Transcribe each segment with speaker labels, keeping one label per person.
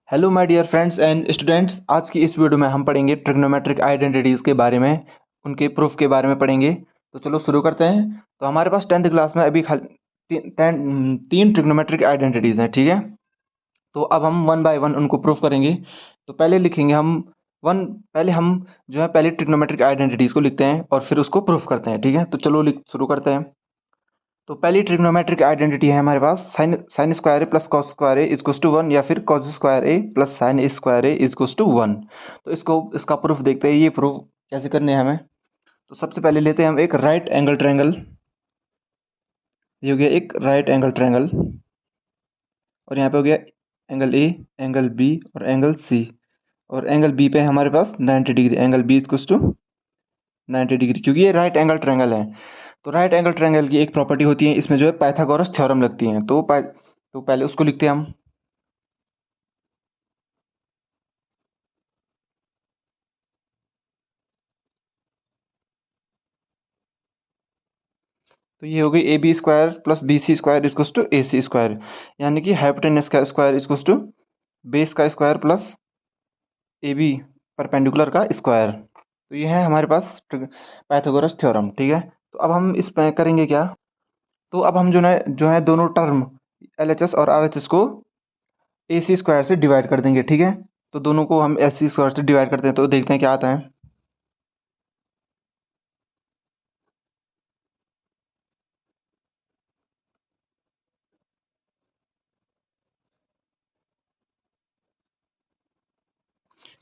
Speaker 1: Hello my dear friends and students. आज की इस वीडियो में हम पढ़ेंगे ट्रिग्नोमेट्रिक आइडेंटिटीज़ के बारे में, उनके प्रूफ के बारे में पढ़ेंगे। तो चलो शुरू करते हैं। तो हमारे पास 10th क्लास में अभी तीन ट्रिग्नोमेट्रिक आइडेंटिटीज़ हैं, ठीक है। तो अब हम वन बाय वन उनको प्रूफ करेंगे। तो पहले लिखेंगे हम वन पहले हम जो है पहले ट्रिग्नोमेट्रिक आइडेंटिटीज़ को लिखते हैं और फिर उसको प्रूफ करते हैं, ठीक है। तो चलो शुरू करते हैं। तो पहली ट्रिग्नोमेट्रिक आइडेंटिटी है हमारे पास sine sine square A plus cos square A equals to one, या फिर cos square A plus sine square A equals to one. तो इसका प्रूफ देखते हैं। ये प्रूफ कैसे करने हैं हमें। तो सबसे पहले लेते हैं हम एक राइट एंगल ट्रायंगल। ये हो गया एक राइट एंगल ट्रायंगल, और यहाँ पे हो गया एंगल ए, एंगल बी और एंगल सी। और एंगल बी पे है हमारे पास 90 degree. Angle B equals to 90 degree, क्योंकि ये राइट एंगल ट्रायंगल है। तो राइट एंगल ट्रायंगल की एक प्रॉपर्टी होती है, इसमें जो है पाइथागोरस थ्योरम लगती है। तो पहले उसको लिखते हैं हम। तो ये हो गई A B square plus B C square equals to A C square, यानी कि हाइपोटेनस का स्क्वायर इजक्वल्स टू बेस का square plus A B perpendicular का स्क्वायर। तो ये है हमारे पास पाइथागोरस थ्योरम, ठीक है। तो अब हम इस पे करेंगे क्या। तो अब हम जो है दोनों टर्म एल एच एस और आर एच एस को ए सी स्क्वायर से डिवाइड कर देंगे, ठीक है। तो दोनों को हम एस सी स्क्वायर से डिवाइड करते हैं, तो देखते हैं क्या आता है।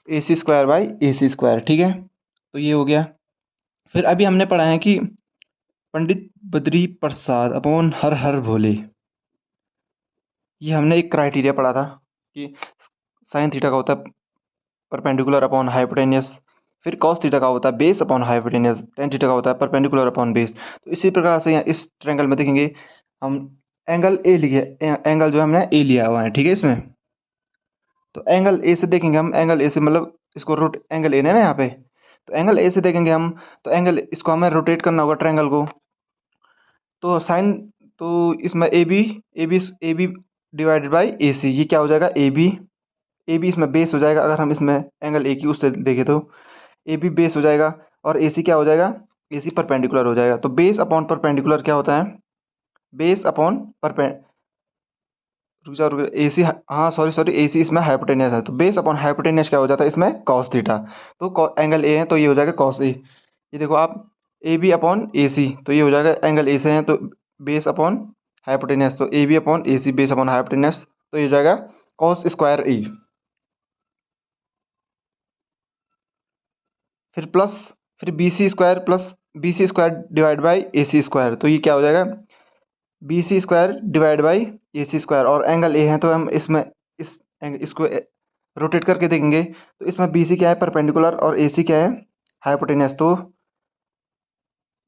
Speaker 1: A C square by A C square, ठीक है। तो ये हो गया। फिर अभी हमने पढ़ा है कि पंडित बद्री प्रसाद अपॉन हर हर भोले। ये हमने एक क्राइटेरिया पढ़ा था कि साइन थीटा का होता है परपेंडिकुलर अपॉन हाइपोटेनियस, फिर कॉस थीटा का होता है base upon hypotenuse, tan theta का होता है परपेंडिकुलर अपॉन बेस। तो इसी प्रकार से यहाँ इस ट्रायंगल में देखेंगे हम एंगल ए लिखे, एंगल जो है हमने ए लिया हुआ है, ठीक है इसमें। तो एंगल ए से देखेंगे हम, एंगल ए से मतलब इसको रोट एंगल ए है ना यहाँ पे। तो एंगल ए से देखेंगे हम, तो एंगल इसको हमें रोटेट करना होगा ट्रायंगल को। तो साइन तो इसमें A B divided by A सी, ये क्या हो जाएगा ए बी इसमें बेस हो जाएगा। अगर हम इसमें एंगल ए की उससे देखें तो ए बी बेस हो जाएगा, और ए सी क्या हो जाएगा, ए सी परपेंडिकुलर हो जाएगा। तो बेस अपॉन परपेंडिकुलर क्या होता है, बेस अपॉन परपे रुक जा ए सी, हाँ सॉरी सॉरी, ए सी इसमें हाइपोटेनियस है, तो बेस अपॉन हाइपोटेनियस क्या हो जाता है इसमें, कॉस थीटा। तो एंगल ए है तो ये हो जाएगा कॉस ए। ये देखो आप, ए बी अपॉन ए सी, तो ये हो जाएगा एंगल ए से है तो बेस अपॉन हाइपोटेनियस, तो A B upon A C base upon hypotenuse, तो ये हो जाएगा कॉस स्क्वायर ए। फिर प्लस फिर B C square plus B C square divide by A C square, तो ये क्या हो जाएगा B C square divide by A C square. और एंगल ए है तो हम इसमें इसको रोटेट करके देखेंगे, तो इसमें बी सी क्या है परपेंडिकुलर और ए सी क्या है हाइपोटेनियस। तो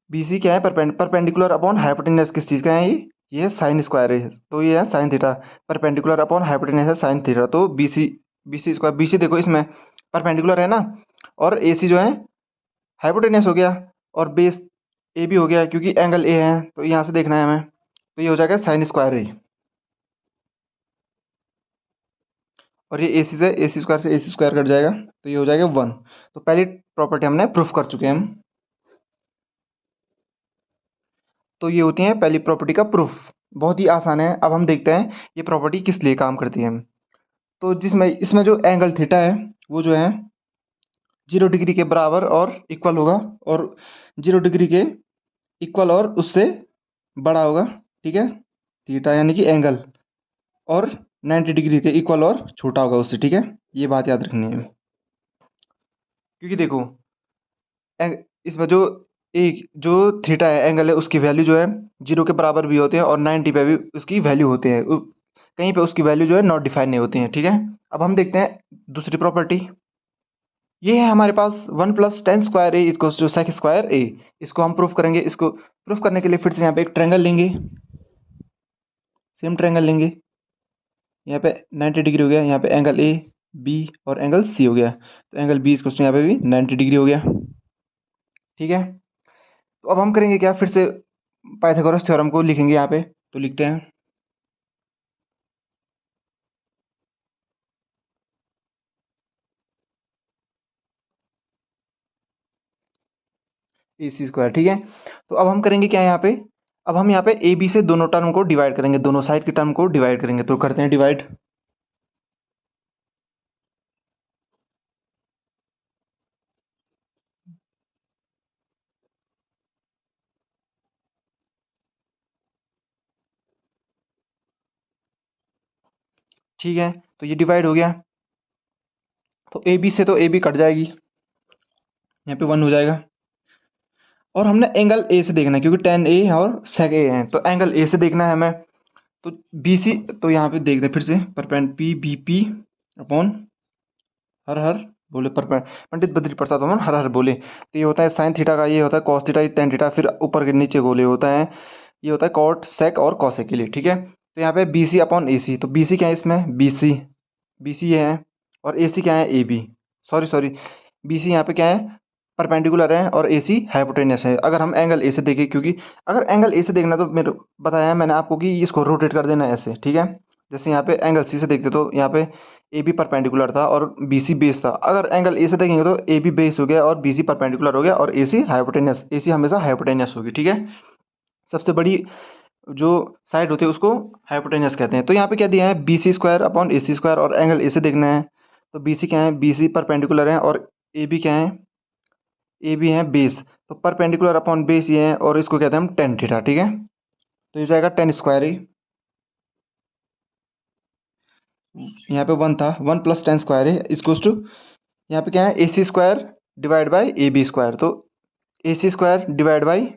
Speaker 1: बी सी क्या है परपेंडिकुलर अपॉन हाइपोटेनियस, किस चीज़ का है ये साइन स्क्वायर है, तो ये है sine theta. Perpendicular upon hypotenuse है साइन थीटा। तो B C square, B C देखो इसमें परपेंडिकुलर है ना, और ए सी जो है हाइपोटेनियस हो गया, और बेस ए भी हो गया क्योंकि एंगल ए है, तो यहाँ से देखना है हमें। तो ये हो जाएगा साइन स्क्वायर ए, और ये ए सी से ए सी स्क्वायर से ए सी स्क्वायर कट जाएगा, तो ये हो जाएगा वन। तो पहली प्रॉपर्टी हमने प्रूफ कर चुके हैं हम। तो ये होती है पहली प्रॉपर्टी का प्रूफ, बहुत ही आसान है। अब हम देखते हैं ये प्रॉपर्टी किस लिए काम करती है। तो जिसमें इसमें जो एंगल थीटा है वो जो है 0 डिग्री के बराबर और इक्वल होगा, और 0 डिग्री के इक्वल और उससे बड़ा होगा, ठीक है। थीटा यानी कि एंगल, और 90 डिग्री के इक्वल और छोटा होगा उससे, ठीक है। ये बात याद रखनी है, क्योंकि देखो इसमें जो थीटा है एंगल है उसकी वैल्यू जो है 0 के बराबर भी होते हैं, और 90 पे भी उसकी वैल्यू होते हैं। कहीं पे उसकी वैल्यू जो है नॉट डिफाइन नहीं होती है, ठीक है। अब हम देखते हैं दूसरी प्रॉपर्टी। ये है हमारे पास one plus tan square A equals to sec square A. इसको हम प्रूफ करेंगे। इसको प्रूफ करने के लिए फिर से यहाँ पे एक ट्रायंगल लेंगे, सेम ट्रायंगल लेंगे। यहाँ पे 90 डिग्री हो गया, यहाँ पे एंगल ए बी और एंगल सी हो गया, तो एंगल बी इक्वल्स टू यहाँ पे भी 90 डिग्री हो गया, ठीक है। तो अब हम करेंगे क्या, फिर से पाइथागोरस थ्योरम को लिखेंगे यहाँ पे। तो लिखते हैं ए सी स्क्वायर, ठीक है। तो अब हम करेंगे क्या यहाँ पे, अब हम यहाँ पे ए बी से दोनों टर्म को डिवाइड करेंगे, दोनों साइड की टर्म को डिवाइड करेंगे। तो करते हैं डिवाइड। ठीक है, तो ये डिवाइड हो गया। तो ए बी से तो ए बी कट जाएगी, यहाँ पे 1 हो जाएगा। और हमने एंगल ए से देखना है क्योंकि टेन ए और सेक ए है, तो एंगल ए से देखना है हमें। तो बी सी, तो यहाँ पे देखते हैं फिर से, परपेंड पी बी पी अपॉन हर हर बोले पर पंडित बद्री प्रसाद अमन हर हर बोले। तो ये होता है साइन थीटा का, ये होता है कॉस थीटा, ये टेन थीटा, फिर ऊपर के नीचे गोले होता है, ये होता है कॉट सेक और कॉसेक के लिए, ठीक है। तो यहाँ पे बी सी अपॉन ए सी, तो बी सी क्या है इसमें, बी सी ये है, और ए सी क्या है, A B, sorry sorry, B C यहाँ पे क्या है, परपेंडिकुलर है, और ए सी हाइपोटेनियस है। अगर हम एंगल ए से देखें, क्योंकि अगर एंगल ए से देखना तो मेरे बताया है मैंने आपको कि इसको रोटेट कर देना है ऐसे, ठीक है। जैसे यहाँ पे एंगल सी से देखते तो यहाँ पे ए बी परपेंडिकुलर था और बी सी बेस था। अगर एंगल ए से देखेंगे तो ए बी बेस हो गया और बी सी परपेंडिकुलर हो गया और ए सी हाइपोटेनियस, ए सी हमेशा हाइपोटेनियस होगी, ठीक है। सबसे बड़ी जो साइड होती है उसको हाइपोटेनियस कहते हैं। तो यहाँ पे क्या दिया है, B C square upon A C square, और एंगल ए से देखना है। तो बी सी क्या है, बी सी परपेंडिकुलर है, और ए बी क्या है, ए बी है बेस। तो परपेंडिकुलर अपॉन बेस ये है, और इसको कहते हैं हम टेन थीटा, ठीक है। तो ये जाएगा टेन स्क्वायर ही, यहाँ पे 1 था, 1 + 10 स्क्वायर है इक्वल्स टू, यहाँ पे क्या है, A C square divide by A B square. तो A C square divide by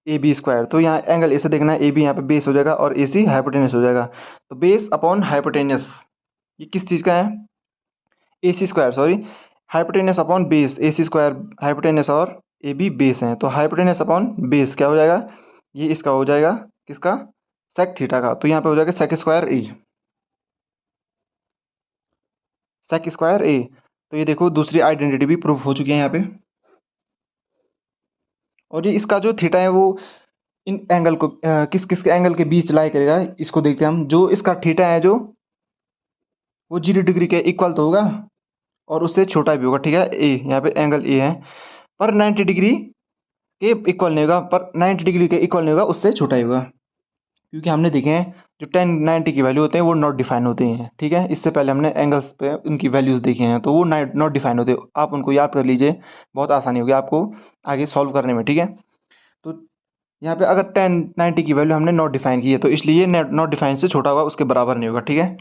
Speaker 1: A B square. तो यहाँ एंगल ए से देखना है, ए बी यहाँ पे बेस हो जाएगा और ए सी हाइपोटेनियस हो जाएगा। तो बेस अपॉन हाइपोटेनियस, ये किस चीज़ का है, A C square sorry, hypotenuse upon base, A C square hypotenuse और ए बी बेस हैं। तो हाइपोटेनियस अपॉन बेस क्या हो जाएगा, ये इसका हो जाएगा, किसका, सेक थीटा का। तो यहाँ पे हो जाएगा सेक square A, sec square A. तो ये देखो दूसरी आइडेंटिटी भी प्रूफ हो चुकी है यहाँ पे। और ये इसका जो थीटा है वो इन एंगल को किस किस के एंगल के बीच लाई करेगा, इसको देखते हैं हम। जो इसका थीटा है जो, वो 0 डिग्री के इक्वल तो होगा और उससे छोटा भी होगा, ठीक है। ए यहाँ पे एंगल ए है, पर 90 डिग्री के इक्वल नहीं होगा, पर 90 डिग्री के इक्वल नहीं होगा, उससे छोटा ही होगा। क्योंकि हमने देखे हैं जो 10 90 की वैल्यू होते हैं वो नॉट डिफाइन होते हैं, ठीक है। इससे पहले हमने एंगल्स पे उनकी वैल्यूज़ देखे हैं, तो वो नॉट डिफाइन होते, आप उनको याद कर लीजिए, बहुत आसानी होगी आपको आगे सॉल्व करने में, ठीक है। तो यहाँ पे अगर 10 90 की वैल्यू हमने नॉट डिफाइन की है, तो इसलिए नॉट डिफाइन से छोटा होगा, उसके बराबर नहीं होगा, ठीक है।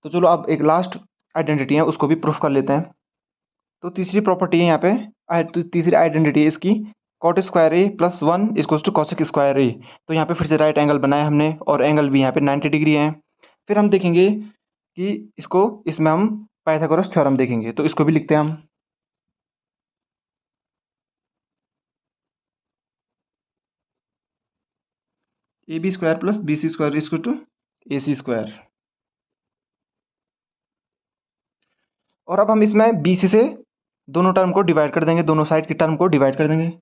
Speaker 1: तो चलो अब एक लास्ट आइडेंटिटी है उसको भी प्रूफ कर लेते हैं। तो तीसरी प्रॉपर्टी है यहाँ पे, तो तीसरी आइडेंटिटी है इसकी, cot square A plus 1 equals to cosec square A. तो यहाँ पे फिर से राइट एंगल बनाया हमने, और एंगल भी यहाँ पे 90 डिग्री है। फिर हम देखेंगे कि इसको, इसमें हम पाइथागोरस थ्योरम देखेंगे, तो इसको भी लिखते हैं हम। A B square plus B C square equal to A C square. और अब हम इसमें बी सी से दोनों टर्म को डिवाइड कर देंगे, दोनों साइड की टर्म को डिवाइड कर देंगे।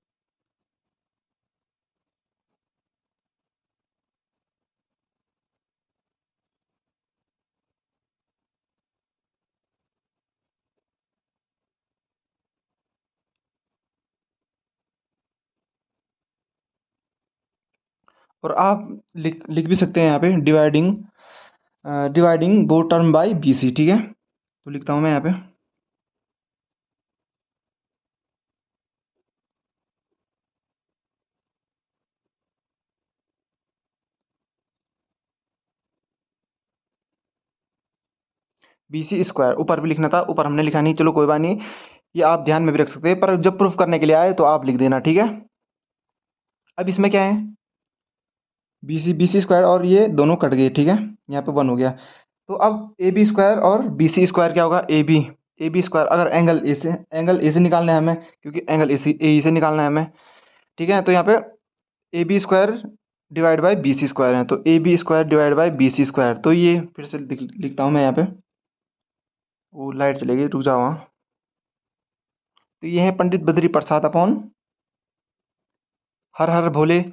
Speaker 1: और आप लिख लिख भी सकते हैं यहाँ पे, dividing both term by B C, ठीक है। तो लिखता हूँ मैं यहाँ पे, बी सी स्क्वायर, ऊपर भी लिखना था, ऊपर हमने लिखा नहीं, चलो कोई बात नहीं, ये आप ध्यान में भी रख सकते हैं, पर जब प्रूफ करने के लिए आए तो आप लिख देना, ठीक है। अब इसमें क्या है, बी सी स्क्वायर और ये दोनों कट गए, ठीक है, यहाँ पे 1 हो गया। तो अब ए बी स्क्वायर और बी सी स्क्वायर क्या होगा, ए बी स्क्वायर, अगर एंगल ए से निकालना है हमें, क्योंकि एंगल ए से निकालना है हमें, ठीक है। तो यहाँ पे A B square divide by B C square है, तो A B square divide by B C square. तो ये फिर से लिखता हूँ मैं यहाँ पे, वो लाइट चलेगी, रुक जाओ वहाँ। तो ये है पंडित बद्री प्रसाद अपॉन हर हर भोले।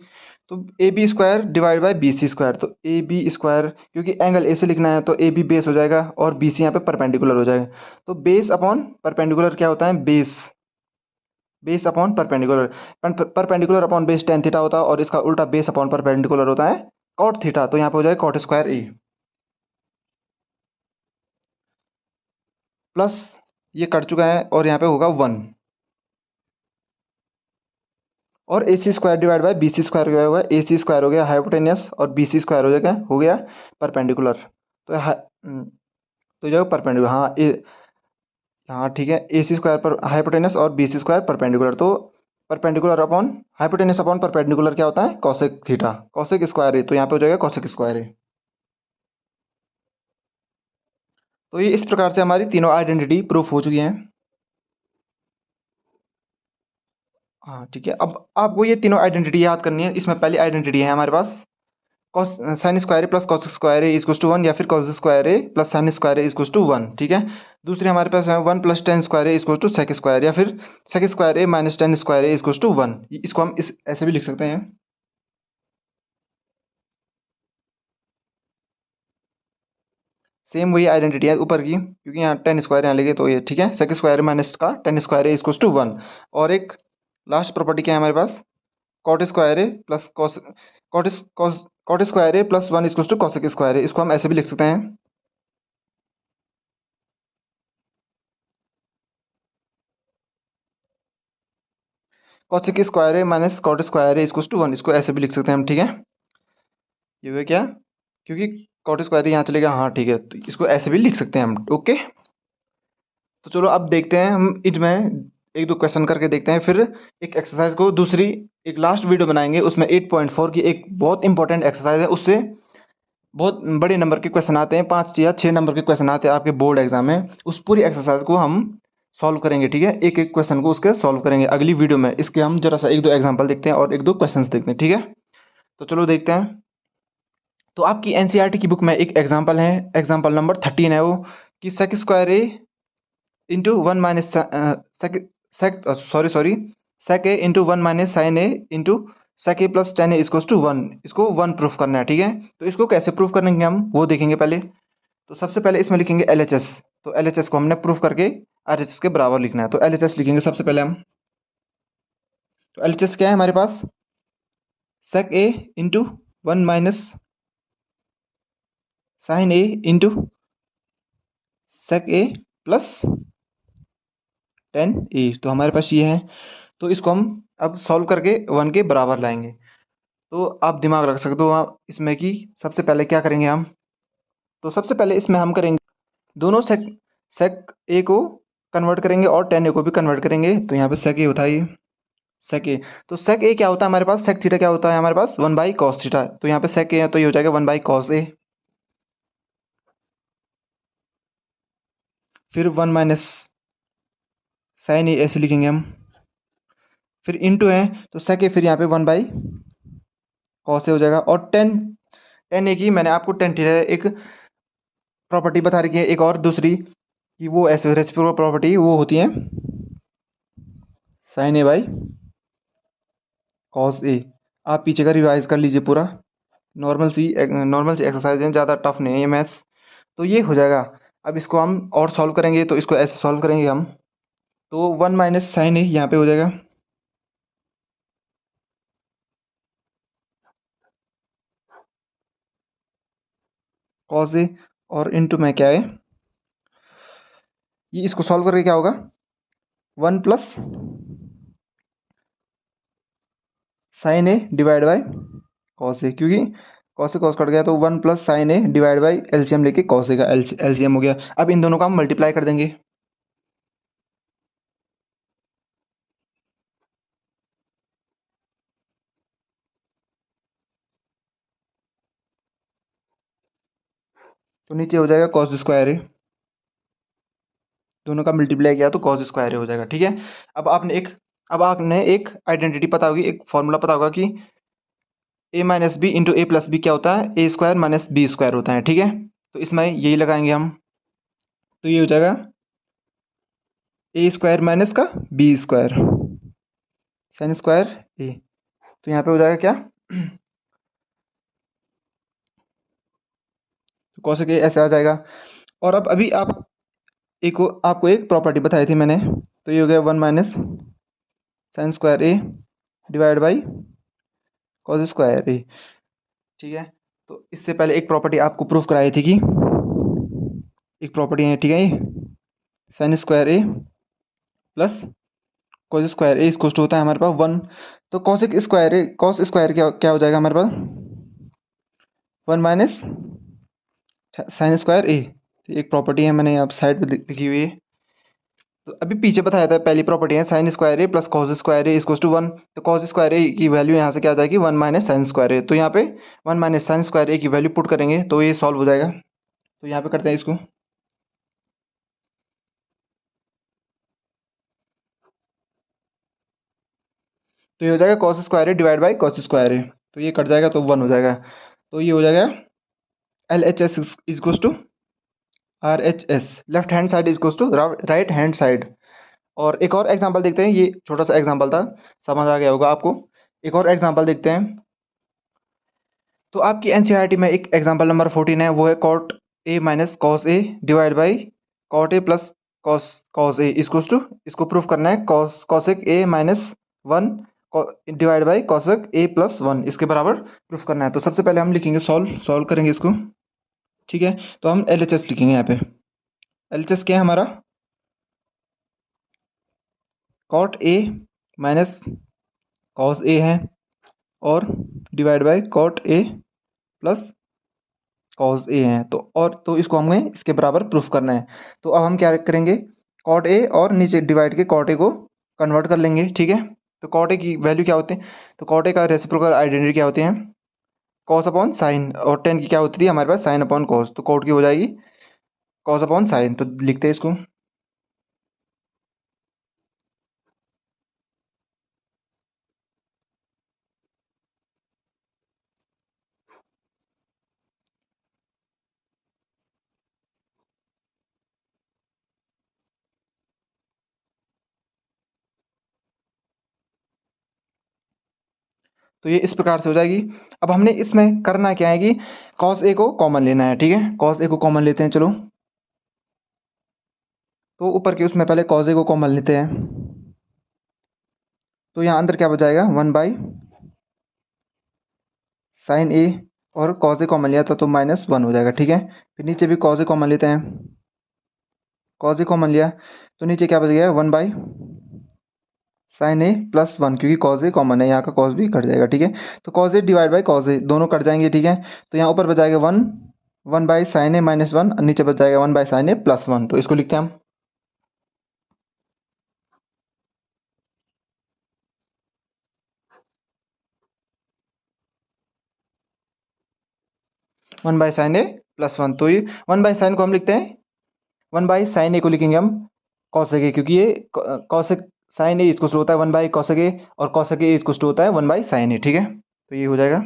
Speaker 1: तो A B square divide by B C square, तो ए बी स्क्वायर, क्योंकि एंगल ए से लिखना है तो ए बी बेस हो जाएगा और बी सी यहाँ पे परपेंडिकुलर हो जाएगा। तो बेस अपॉन परपेंडिकुलर क्या होता है, base, base upon perpendicular, perpendicular upon base tan theta होता है और इसका उल्टा बेस अपॉन परपेंडिकुलर होता है कॉट थीटा। तो यहाँ पे हो जाएगा कॉट स्क्वायर ए प्लस ये कट चुका है और यहाँ पे होगा 1 और A C square divide by B C square क्या होगा, ए सी स्क्वायर हो गया हाइपोटेनियस और बी सी स्क्वायर हो गया परपेंडिकुलर। तो तो जो परपेंडिकुलर, हाँ हाँ ठीक है, ए सी स्क्वायर पर हाइपोटेनस और बी सी स्क्वायर परपेंडिकुलर। तो perpendicular upon hypotenuse upon perpendicular क्या होता है, cosec theta, cosec square A. तो यहाँ पे हो जाएगा कॉसेक स्क्वायर ए। तो ये इस प्रकार से हमारी तीनों आइडेंटिटी प्रूफ हो चुकी हैं। हाँ ठीक है, अब आपको ये तीनों आइडेंटिटी याद करनी है। इसमें पहली आइडेंटिटी है हमारे पास cos sine square A plus cos square A equals to 1 या फिर cos square A plus sine square A equals to 1। ठीक है, दूसरी हमारे पास है 1 plus tan square A equals to sec square या फिर sec square A minus tan square A equals to 1। इसको हम इस ऐसे भी लिख सकते हैं। सेम वही आइडेंटिटी है ऊपर की, क्योंकि यहाँ टेन स्क्वायर यहाँ लेंगे तो ये ठीक है, सेक स्क्वायर माइनस का tan square A equals to 1। और एक लास्ट प्रॉपर्टी क्या है हमारे पास, cot square A plus cos cot square A plus 1 equals to cosec square A. इसको हम ऐसे भी लिख सकते हैं, cosec square A minus cot square A equals to 1। इसको ऐसे भी लिख सकते हैं हम। ठीक है, ये हुआ क्या, क्योंकि कॉट स्क्वायर यहाँ चलेगा, हाँ ठीक है, तो इसको ऐसे भी लिख सकते हैं हम। ओके, तो चलो अब देखते हैं हम इसमें एक दो क्वेश्चन करके देखते हैं, फिर एक एक्सरसाइज को दूसरी एक लास्ट वीडियो बनाएंगे। उसमें 8.4 की एक बहुत इंपॉर्टेंट एक्सरसाइज है, उससे बहुत बड़े नंबर के क्वेश्चन आते हैं, 5 या 6 नंबर के क्वेश्चन आते हैं आपके बोर्ड एग्जाम में। उस पूरी एक्सरसाइज को हम सॉल्व करेंगे। ठीक है, एक एक क्वेश्चन को उसके सॉल्व करेंगे अगली वीडियो में। इसके हम जरा सा एक दो एग्जाम्पल देखते हैं और एक दो क्वेश्चन देखते हैं। ठीक है, तो चलो देखते हैं। तो आपकी एनसीईआरटी की बुक में एक एग्जाम्पल है, एग्जाम्पल नंबर 13 है वो, कि sec square A into 1 minus sec sec sorry sorry sec A into 1 minus sine A into sec A plus tan A equals to 1। इसको 1 प्रूफ करना है। ठीक है, तो इसको कैसे प्रूफ करेंगे हम वो देखेंगे पहले। तो सबसे पहले इसमें लिखेंगे LHS। तो LHS को हमने प्रूफ करके RHS के बराबर लिखना है। तो LHS लिखेंगे सबसे पहले हम। तो LHS क्या है हमारे पास, सेक A into 1 minus sine A into sec A plus tan ए। तो हमारे पास ये है, तो इसको हम अब सॉल्व करके 1 के बराबर लाएंगे। तो आप दिमाग रख सकते हो आप इसमें कि सबसे पहले क्या करेंगे हम। तो सबसे पहले इसमें हम करेंगे दोनों सेक सेक ए को कन्वर्ट करेंगे और टेन ए को भी कन्वर्ट करेंगे। तो यहाँ पे सेक ए होता है ये सेक ए। तो सेक ए क्या होता है हमारे पास, सेक थीटा क्या होता है हमारे पास, 1 बाई कॉस थीटा। तो यहाँ पे सेक ए है तो ये हो जाएगा 1 बाई कॉस ए, फिर 1 माइनस साइन ए ऐसे लिखेंगे हम, फिर इंटू है तो सेक ए, फिर यहाँ पे 1 बाई कॉस ए हो जाएगा। और टेन टेन ए की मैंने आपको टेन थीटा एक प्रॉपर्टी बता रखी है, एक और दूसरी कि वो ऐसे रेसिप्रोकल प्रॉपर्टी वो होती है साइन ए बाई कॉस ए। आप पीछे का रिवाइज कर लीजिए पूरा, नॉर्मल सी एक्सरसाइज है, ज़्यादा टफ नहीं है ये मैथ्स। तो ये हो जाएगा। अब इसको हम और सॉल्व करेंगे, तो इसको ऐसे सॉल्व करेंगे हम। तो 1 माइनस साइन ए यहाँ पे हो जाएगा कॉस ए, और इंटू में क्या है, ये इसको सॉल्व करके क्या होगा 1 plus sine A divide by cos A, क्योंकि कॉस से कॉस कट गया तो 1 plus sine A divide by LCM लेके कॉस ए का एलसीएम हो गया। अब इन दोनों का हम मल्टीप्लाई कर देंगे। तो नीचे हो जाएगा कॉस स्क्वायर ए, दोनों का मल्टीप्लाई किया तो कॉस स्क्वायर ए हो जाएगा। ठीक है, अब आपने एक आइडेंटिटी पता होगी, एक फॉर्मूला पता होगा कि ए माइनस बी इंटू ए प्लस बी क्या होता है, ए स्क्वायर माइनस बी स्क्वायर होता है। ठीक है, तो इसमें यही लगाएंगे हम। तो ये हो जाएगा ए स्क्वायर माइनस का B square sine square A. तो यहाँ पे हो जाएगा क्या कॉसेक ए ऐसे आ जाएगा। और अब अभी आपको एक प्रॉपर्टी बताई थी मैंने, तो ये हो गया 1 minus sine square A divide by cos square A. ठीक है, तो इससे पहले एक प्रॉपर्टी आपको प्रूफ कराई थी कि एक प्रॉपर्टी है, ठीक है, ये sign square A plus cos square A इसको होता है हमारे पास 1। तो कॉस स्क्वायर ए कॉस स्क्वायर क्या क्या हो जाएगा हमारे पास 1 माइनस साइन स्क्वायर ए। एक प्रॉपर्टी है, मैंने यहाँ साइड पे लिखी हुई है। तो अभी पीछे बताया था पहली प्रॉपर्टी है sine square A plus cos square A equals to 1। तो कॉस स्क्वायर ए की वैल्यू यहाँ से क्या आ जाएगी 1 माइनस साइन स्क्वायर ए। तो यहाँ पे 1 माइनस साइन स्क्वायर ए की वैल्यू पुट करेंगे तो ये सॉल्व हो जाएगा। तो यहाँ पे करते हैं इसको। तो ये हो जाएगा cos square A divide by cos square A. तो ये कट जाएगा तो 1 हो जाएगा। तो ये हो जाएगा L H S equals to R H S, left hand side equals to right hand side. और एक और एग्जांपल देखते हैं, ये छोटा सा एग्जांपल था, समझ आ गया होगा आपको। एक और एग्जांपल देखते हैं। तो आपकी एनसीईआरटी में एक एग्जांपल नंबर 14 है, वो है cot A minus cos A divide by cot A plus cos cos A equals to, इसको प्रूफ करना है cos cosec A minus 1 divide by cosec A plus 1, इसके बराबर प्रूफ करना है। तो सबसे पहले हम लिखेंगे सॉल्व करेंगे इसको। ठीक है, तो हम एल एच एस लिखेंगे यहाँ पे। एल एच एस क्या है हमारा cot A minus cos A है और divide by cot A plus cos A है। तो और तो इसको हमें इसके बराबर प्रूफ करना है। तो अब हम क्या करेंगे कॉट ए और नीचे डिवाइड के कॉट ए को कन्वर्ट कर लेंगे। ठीक है, तो कॉट ए की वैल्यू क्या होती है, तो कॉट ए का रेसिप्रोकल आइडेंटिटी क्या होती है कॉस अपॉन साइन, और टेन की क्या होती थी हमारे पास साइन अपॉन कॉस। तो कॉट की हो जाएगी कॉस अपॉन साइन। तो लिखते हैं इसको। तो ये इस प्रकार से हो जाएगी। अब हमने इसमें करना क्या है कि कॉस ए को कॉमन लेना है। ठीक है, कॉस ए को कॉमन लेते हैं, चलो। तो ऊपर के उसमें पहले कॉस ए को कॉमन लेते हैं। तो यहाँ अंदर क्या बचाएगा 1 बाई साइन ए, और कॉस ए कॉमन लिया था तो -1 हो जाएगा। ठीक है, फिर नीचे भी कॉस ए कॉमन लेते हैं, कॉस ए कॉमन लिया तो नीचे क्या बच गया 1 बाई साइन ए प्लस 1, क्योंकि कॉस ए कॉमन है, यहाँ का कॉस भी कट जाएगा। ठीक है, तो cos A divide by cos A दोनों कट जाएंगे। ठीक है, तो यहाँ ऊपर बच जाएगा 1 बाई साइन ए -1, नीचे बच जाएगा 1 बाई साइन ए प्लस 1। तो इसको लिखते हैं हम 1 बाई साइन ए प्लस 1। तो ये 1 बाई साइन को हम लिखते हैं 1 बाई साइन ए को लिखेंगे हम कॉसेक ए, क्योंकि ये कॉसेक साइन ए इसको होता है 1 बाई कॉसेक ए, और कॉसेक ए इसको होता है 1 बाई साइन ए। ठीक है, तो ये हो जाएगा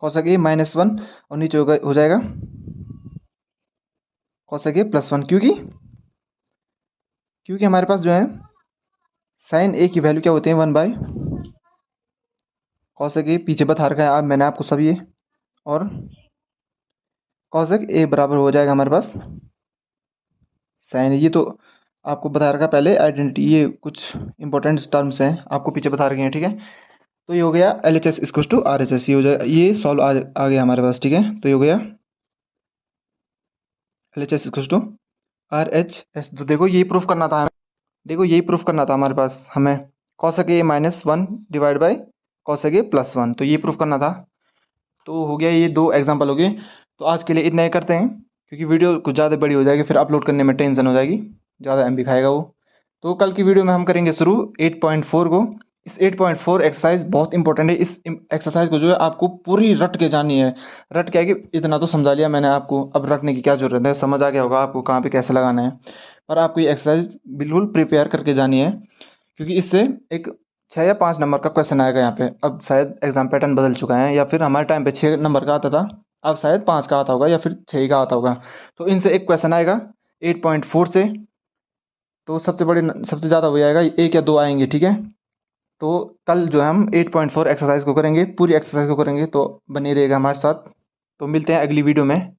Speaker 1: कॉसेक ए -1, और नीचे हो जाएगा कॉसेक ए प्लस 1, क्योंकि हमारे पास जो है साइन ए की वैल्यू क्या होती है 1 बाई कॉसेक ए, पीछे बता रखा है आप मैंने आपको सब ये, और कॉसेक ए बराबर हो जाएगा हमारे पास साइन। ये तो आपको बता रखा पहले आइडेंटिटी, ये कुछ इंपॉर्टेंट टर्म्स हैं आपको पीछे बता रखे हैं। ठीक है, तो ये हो गया L H S equal to R H S, ये हो जाएगा, ये सॉल्व आ गया हमारे पास। ठीक है, तो ये हो गया L H S equal to R H S. तो देखो यही प्रूफ करना था हमें, देखो यही प्रूफ करना था हमारे पास हमें cosec A -1 divide by cosec A plus 1, तो ये प्रूफ करना था। तो हो गया, ये 2 एग्जाम्पल हो गए। तो आज के लिए इतना ही करते हैं, क्योंकि वीडियो कुछ ज़्यादा बड़ी हो जाएगी, फिर अपलोड करने में टेंशन हो जाएगी, ज़्यादा एमबी खाएगा वो। तो कल की वीडियो में हम करेंगे शुरू 8.4 को। इस 8.4 एक्सरसाइज बहुत इंपॉर्टेंट है। इस एक्सरसाइज को जो है आपको पूरी रट के जानी है। रट के आगे इतना तो समझा लिया मैंने आपको, अब रटने की क्या जरूरत है, समझ आ गया होगा आपको कहाँ पे कैसे लगाना है। पर आपको ये एक्सरसाइज बिल्कुल प्रिपेयर करके जानी है, क्योंकि इससे एक 6 या 5 नंबर का क्वेश्चन आएगा यहाँ पे। अब शायद एग्जाम पैटर्न बदल चुका है, या फिर हमारे टाइम पे 6 नंबर का आता था, अब शायद 5 का आता होगा या फिर 6 का आता होगा। तो इनसे एक क्वेश्चन आएगा 8.4 से, तो सबसे ज़्यादा हो जाएगा 1 या 2 आएंगे। ठीक है, तो कल जो है हम 8.4 एक्सरसाइज को करेंगे, पूरी एक्सरसाइज को करेंगे, तो बने रहेगा हमारे साथ। तो मिलते हैं अगली वीडियो में।